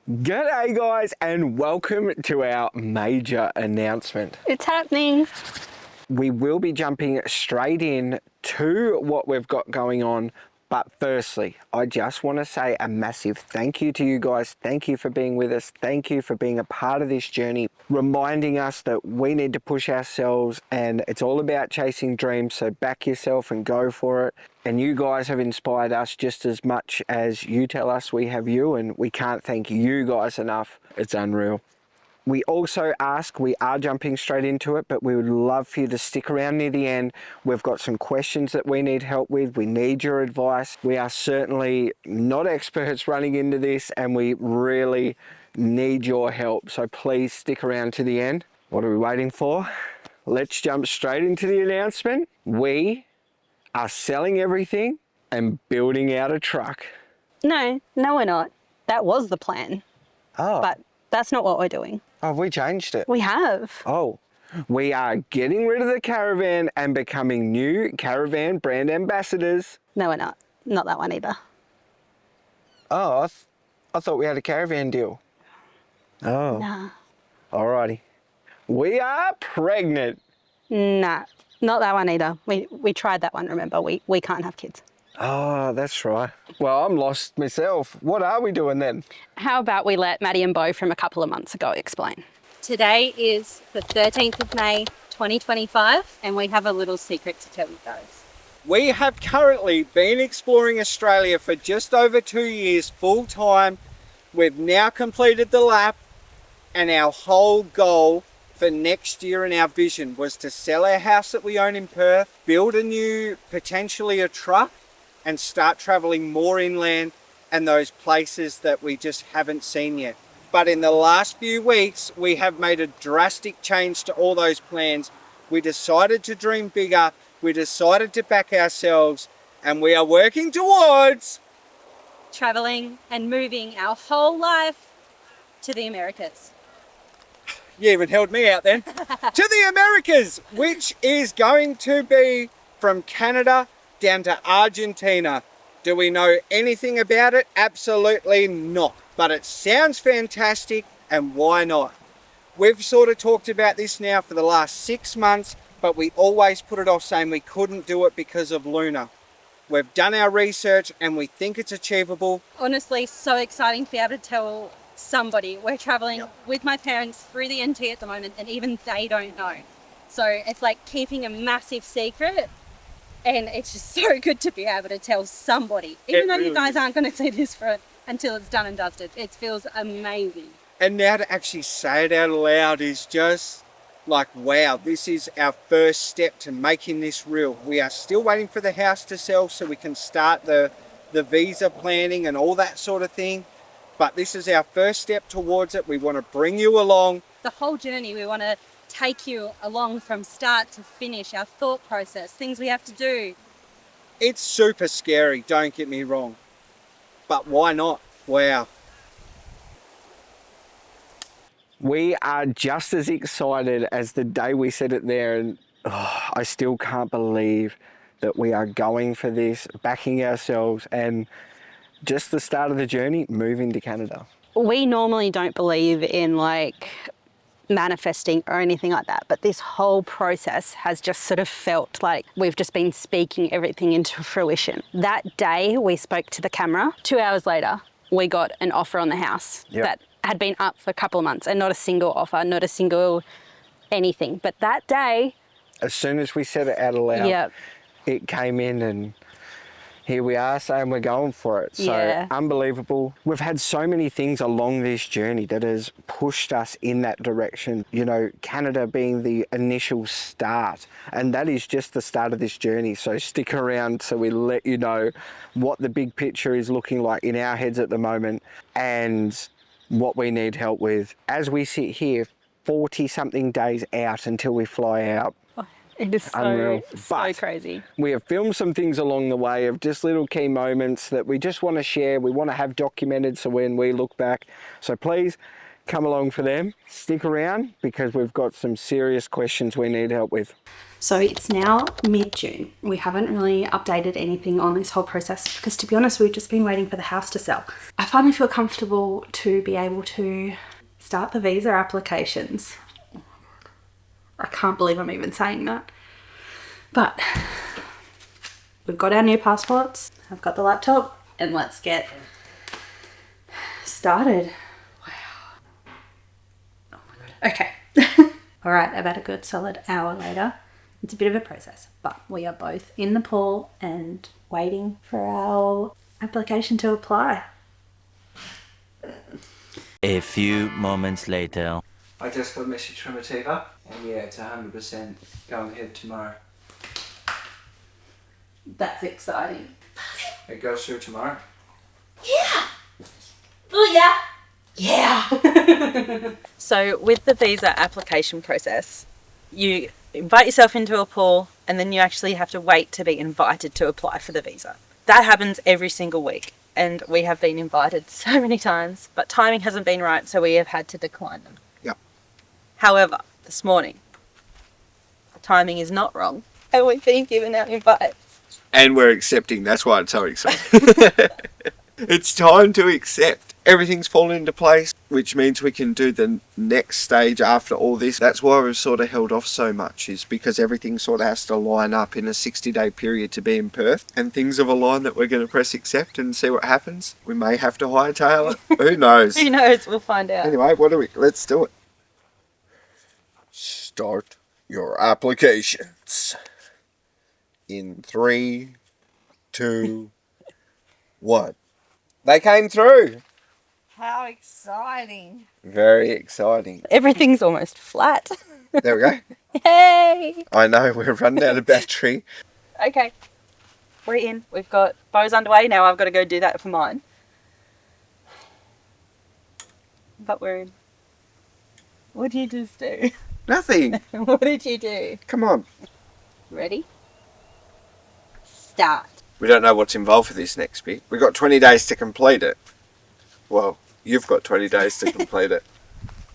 G'day guys and welcome to our major announcement. It's happening. We will be jumping straight in to what we've got going on, but firstly, I just want to say a massive thank you to you guys. Thank you for being with us. Thank you for being a part of this journey, reminding us that we need to push ourselves and it's all about chasing dreams, so back yourself and go for it. And you guys have inspired us just as much as you tell us we have you, and we can't thank you guys enough. It's unreal. We also ask, we are jumping straight into it, but we would love for you to stick around near the end. We've got some questions that we need help with. We need your advice. We are certainly not experts running into this and we really need your help. So please stick around to the end. What are we waiting for? Let's jump straight into the announcement. We are selling everything and building out a truck. No, we're not. That was the plan, Oh, but that's not what we're doing. have we changed it? We have. Oh, we are getting rid of the Caravan and becoming new Caravan brand ambassadors. No, we're not. Not that one either. Oh, I thought we had a Caravan deal. Oh, Nah. alrighty. We are pregnant. Nah, not that one either. We tried that one, remember? We can't have kids. Oh, that's right. Well, I'm lost myself. What are we doing then? How about we let Maddie and Bo from a couple of months ago explain? Today is the 13th of May 2025 and we have a little secret to tell you guys. We have currently been exploring Australia for just over 2 years full time. We've now completed the lap, and our whole goal for next year and our vision was to sell our house that we own in Perth, build a new, potentially a truck, and start traveling more inland and those places that we just haven't seen yet. But in the last few weeks, we have made a drastic change to all those plans. We decided to dream bigger, we decided to back ourselves, and we are working towards Traveling and moving our whole life to the Americas. You even held me out then. To the Americas, which is going to be from Canada down to Argentina. Do we know anything about it? Absolutely not. But it sounds fantastic, and why not? We've sort of talked about this now for the last 6 months, but we always put it off saying we couldn't do it because of Luna. We've done our research and we think it's achievable. Honestly, so exciting to be able to tell somebody. We're traveling with my parents through the NT at the moment and even they don't know. So it's like keeping a massive secret, and it's just so good to be able to tell somebody. Even though you guys aren't going to see this until it's done and dusted. It feels amazing. And now to actually say it out loud is just like, wow, this is our first step to making this real. We are still waiting for the house to sell so we can start the visa planning and all that sort of thing. But this is our first step towards it. We want to bring you along. The whole journey, we want to take you along from start to finish, our thought process, things we have to do. It's super scary, don't get me wrong. But why not? Wow. We are just as excited as the day we said it there, and I still can't believe that we are going for this, backing ourselves, and just the start of the journey, moving to Canada. We normally don't believe in like manifesting or anything like that, but this whole process has just sort of felt like we've just been speaking everything into fruition. That day we spoke to the camera, 2 hours later we got an offer on the house that had been up for a couple of months, and not a single offer, not a single anything. But that day, as soon as we said it out aloud, it came in, and here we are saying we're going for it. So unbelievable. We've had so many things along this journey that has pushed us in that direction. You know, Canada being the initial start, and that is just the start of this journey. So stick around so we let you know what the big picture is looking like in our heads at the moment and what we need help with. As we sit here, 40 something days out until we fly out. it is Unreal. so crazy. We have filmed some things along the way of just little key moments that we just want to share. We want to have documented so when we look back. So please come along for them. Stick around because we've got some serious questions we need help with. So it's now mid-June. We haven't really updated anything on this whole process because, to be honest, we've just been waiting for the house to sell. I finally feel comfortable to be able to start the visa applications. I can't believe I'm even saying that. But we've got our new passports. I've got the laptop, and let's get started. Wow. Oh my god. Okay. All right, about a good solid hour later. It's a bit of a process, but we are both in the pool and waiting for our application to apply. A few moments later. I just got a message from Ativa, and yeah, it's 100% going ahead tomorrow. That's exciting. It goes through tomorrow. Yeah! Oh yeah! Yeah! So with the visa application process, you invite yourself into a pool and then you actually have to wait to be invited to apply for the visa. That happens every single week and we have been invited so many times, but timing hasn't been right, so we have had to decline them. Yep. However, this morning, the timing is not wrong and we've been given our invite. And we're accepting. That's why it's so exciting. It's time to accept. Everything's fallen into place, which means we can do the next stage after all this. That's why we've sort of held off so much, is because everything sort of has to line up in a 60-day period to be in Perth. And things have aligned that we're going to press accept and see what happens. We may have to hightail it. Who knows? Who knows? We'll find out. Anyway, let's do it. Start your applications. In 3, 2, 1. They came through. How exciting. Very exciting. Everything's almost flat. There we go. Yay! I know, we're running out of battery. Okay, we're in. We've got bows underway. Now I've got to go do that for mine. But we're in. What did you just do? Nothing. What did you do? Come on. Ready? Start. We don't know what's involved for this next bit. We've got 20 days to complete it. Well, you've got 20 days to complete it.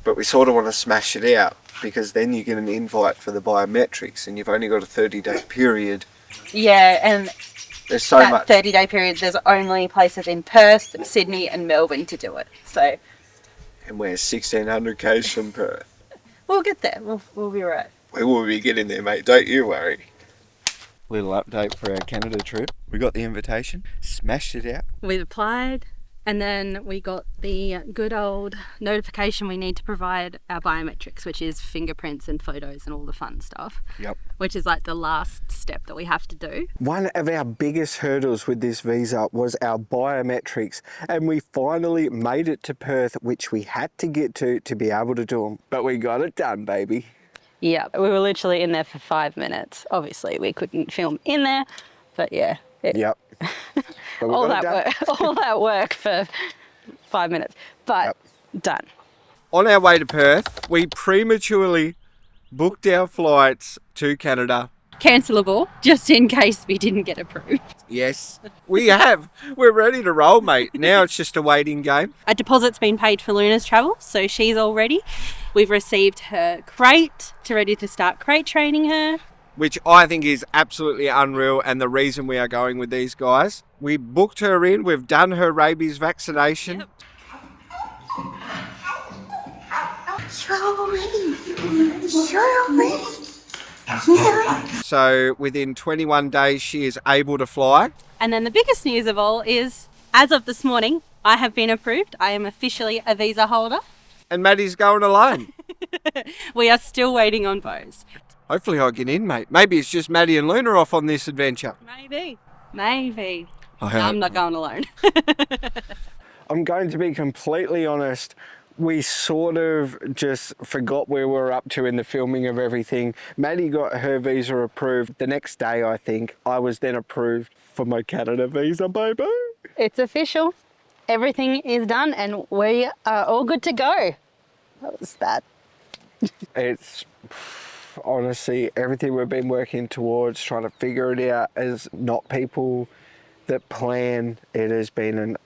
But we sort of want to smash it out because then you get an invite for the biometrics and you've only got a 30-day period. Yeah, and There's so that much. 30-day period, there's only places in Perth, Sydney and Melbourne to do it. So And we're 1,600 k's from Perth. we'll get there. We'll be right. We will be getting there, mate. Don't you worry. Little update for our Canada trip. We got the invitation, smashed it out. We've applied, and then we got the good old notification we need to provide our biometrics, which is fingerprints and photos and all the fun stuff. Yep. Which is like the last step that we have to do. One of our biggest hurdles with this visa was our biometrics, and we finally made it to Perth, which we had to get to be able to do them. But we got it done, baby. Yeah, we were literally in there for 5 minutes. Obviously, we couldn't film in there, but yeah. Yep. But we all got that it done. work, all that work for 5 minutes, but done. On our way to Perth, we prematurely booked our flights to Canada. Cancelable, just in case we didn't get approved. Yes, we have. We're ready to roll, mate. Now it's just a waiting game. A deposit's been paid for Luna's travel, so she's all ready. We've received her crate, ready to start crate training her. Which I think is absolutely unreal, and the reason we are going with these guys. We booked her in, we've done her rabies vaccination. So within 21 days she is able to fly. And then the biggest news of all is, as of this morning, I have been approved. I am officially a visa holder. And Maddie's going alone. We are still waiting on bows. Hopefully I get in, mate. Maybe it's just Maddie and Luna off on this adventure. Maybe. I'm not going alone. I'm going to be completely honest. We sort of just forgot where we were up to in the filming of everything. Maddie got her visa approved the next day, I think. I was then approved for my Canada visa, baby. It's official. Everything is done and we are all good to go. What was that? It's honestly everything we've been working towards, trying to figure it out as not people that plan. It has been an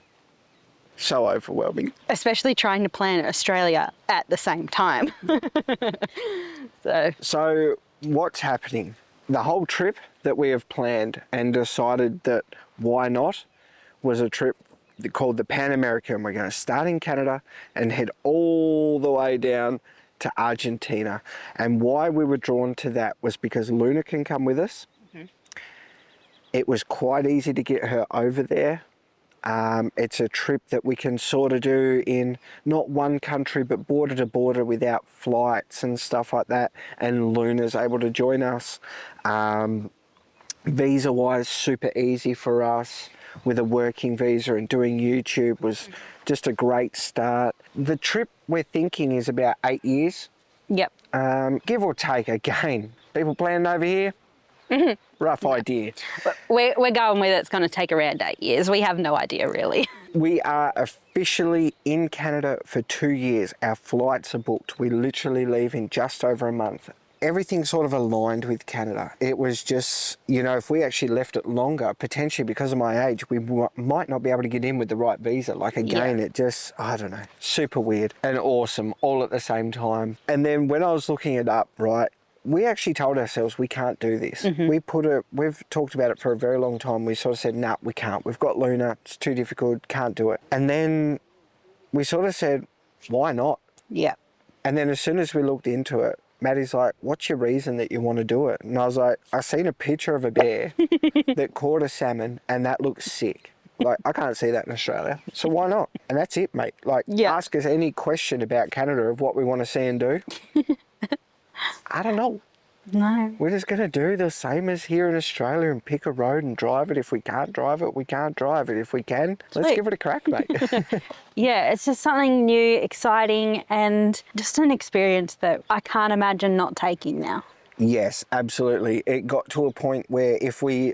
So overwhelming. Especially trying to plan Australia at the same time. So what's happening? The whole trip that we have planned and decided that why not was a trip called the Pan American. We're going to start in Canada and head all the way down to Argentina. And why we were drawn to that was because Luna can come with us. It was quite easy to get her over there. It's a trip that we can sort of do in not one country, but border to border without flights and stuff like that. And Luna's able to join us. Visa-wise, super easy for us with a working visa, and doing YouTube was just a great start. The trip we're thinking is about 8 years. Yep. Give or take, again. People planning over here? Rough idea. We're going with it's going to take around 8 years. We have no idea, really. We are officially in Canada for 2 years. Our flights are booked. We literally leave in just over a month. Everything sort of aligned with Canada. It was just, you know, if we actually left it longer, potentially because of my age, we might not be able to get in with the right visa. Like, again, It just, I don't know, super weird and awesome all at the same time. And then when I was looking it up, right, we actually told ourselves we can't do this. We've talked about it for a very long time. We sort of said, nah, we can't. We've got Luna. It's too difficult. Can't do it. And then we sort of said, why not? Yeah. And then as soon as we looked into it, Maddie's like, what's your reason that you want to do it? And I was like, I seen a picture of a bear that caught a salmon and that looks sick. Like, I can't see that in Australia. So why not? And that's it, mate. Like, ask us any question about Canada of what we want to see and do. I don't know. No. We're just going to do the same as here in Australia and pick a road and drive it. If we can't drive it, we can't drive it. If we can, let's give it a crack, mate. Yeah, it's just something new, exciting, and just an experience that I can't imagine not taking now. Yes, absolutely. It got to a point where if we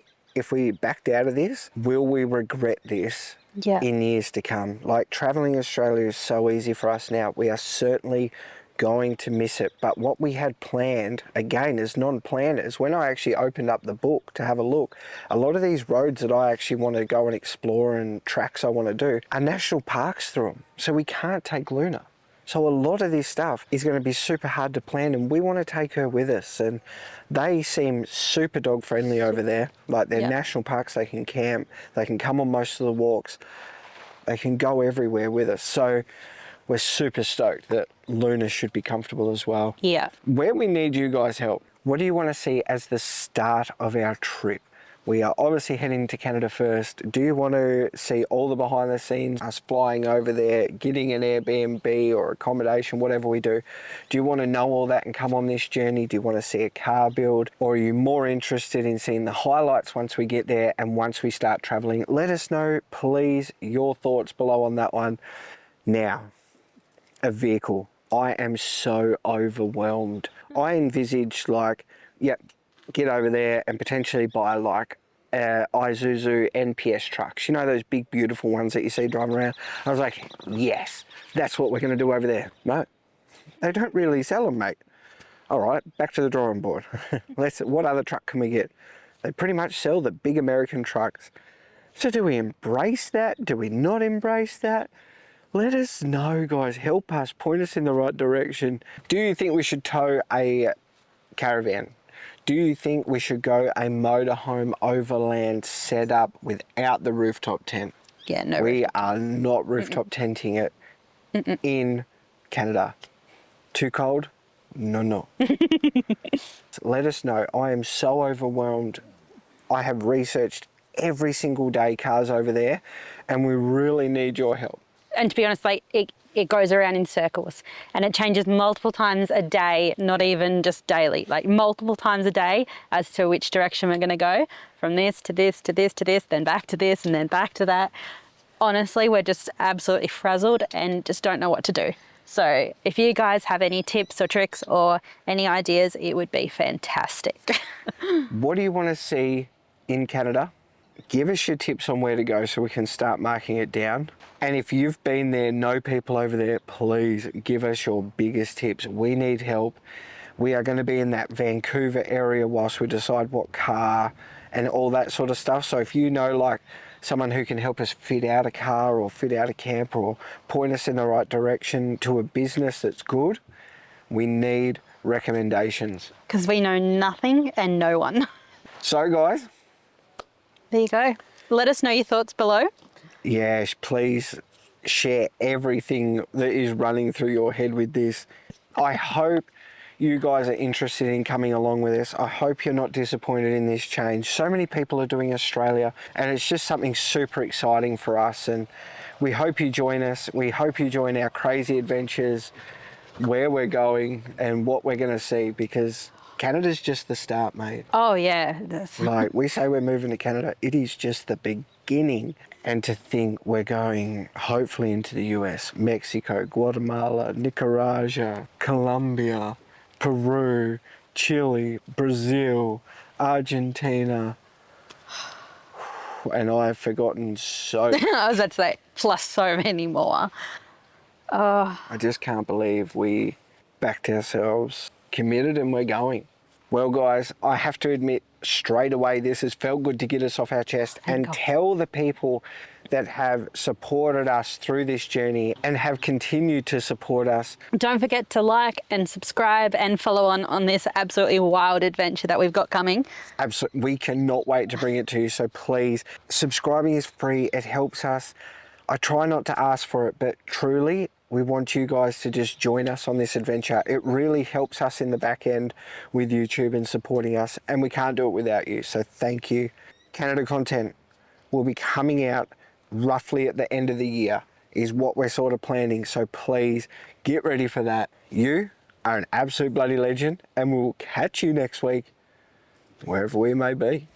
backed out of this, will we regret this in years to come? Like, traveling Australia is so easy for us now. We are certainly going to miss it. But what we had planned, again, as non-planners, when I actually opened up the book to have a look, a lot of these roads that I actually want to go and explore and tracks I want to do are national parks through them. So we can't take Luna. So a lot of this stuff is going to be super hard to plan, and we want to take her with us. And they seem super dog friendly over there. Like, they're national parks, they can camp, they can come on most of the walks, they can go everywhere with us. So we're super stoked that Luna should be comfortable as well. Yeah. Where we need you guys' help, what do you want to see as the start of our trip? We are obviously heading to Canada first. Do you want to see all the behind the scenes, us flying over there, getting an Airbnb or accommodation, whatever we do? Do you want to know all that and come on this journey? Do you want to see a car build? Or are you more interested in seeing the highlights once we get there and once we start traveling? Let us know, please, your thoughts below on that one. Now, a vehicle. I am so overwhelmed. I envisaged, like, get over there and potentially buy like Isuzu NPS trucks. You know, those big, beautiful ones that you see driving around. I was like, yes, that's what we're going to do over there. No, they don't really sell them, mate. All right, back to the drawing board. What other truck can we get? They pretty much sell the big American trucks. So do we embrace that? Do we not embrace that? Let us know, guys. Help us. Point us in the right direction. Do you think we should tow a Caravan? Do you think we should go a motorhome overland setup without the rooftop tent? Yeah, no. We are not rooftop tenting it in Canada. Too cold? No. Let us know. I am so overwhelmed. I have researched every single day cars over there, and we really need your help. And to be honest, like, it goes around in circles and it changes multiple times a day, not even just daily, like multiple times a day as to which direction we're going to go, from this to this to this to this, then back to this and then back to that. Honestly, we're just absolutely frazzled and just don't know what to do. So if you guys have any tips or tricks or any ideas, it would be fantastic. What do you want to see in Canada? Give us your tips on where to go so we can start marking it down. And if you've been there, know people over there, please give us your biggest tips. We need help. We are going to be in that Vancouver area whilst we decide what car and all that sort of stuff. So if you know, like, someone who can help us fit out a car or fit out a camper or point us in the right direction to a business that's good, we need recommendations. Because we know nothing and no one. So guys, There you go. Let us know your thoughts below. yes, please share everything that is running through your head with this. I hope you guys are interested in coming along with us. I hope you're not disappointed in this change. So many people are doing Australia, and it's just something super exciting for us, and we hope you join us. We hope you join our crazy adventures, where we're going and what we're going to see, because Canada's just the start, mate. Oh yeah. Like we say we're moving to Canada, it is just the beginning. And to think we're going hopefully into the US, Mexico, Guatemala, Nicaragua, Colombia, Peru, Chile, Brazil, Argentina. And I've forgotten so I was about to say, plus so many more. I just can't believe we backed ourselves, committed, and we're going. Well, guys, I have to admit straight away this has felt good to get us off our chest and God. tell the people that have supported us through this journey and have continued to support us. Don't forget to like and subscribe and follow on this absolutely wild adventure that we've got coming. Absolutely, we cannot wait to bring it to you. So please, subscribing is free. It helps us. I try not to ask for it, but truly, we want you guys to just join us on this adventure. It really helps us in the back end with YouTube and supporting us, and we can't do it without you. So thank you. Canada content will be coming out roughly at the end of the year is what we're sort of planning. So please get ready for that. You are an absolute bloody legend, and we'll catch you next week, wherever we may be.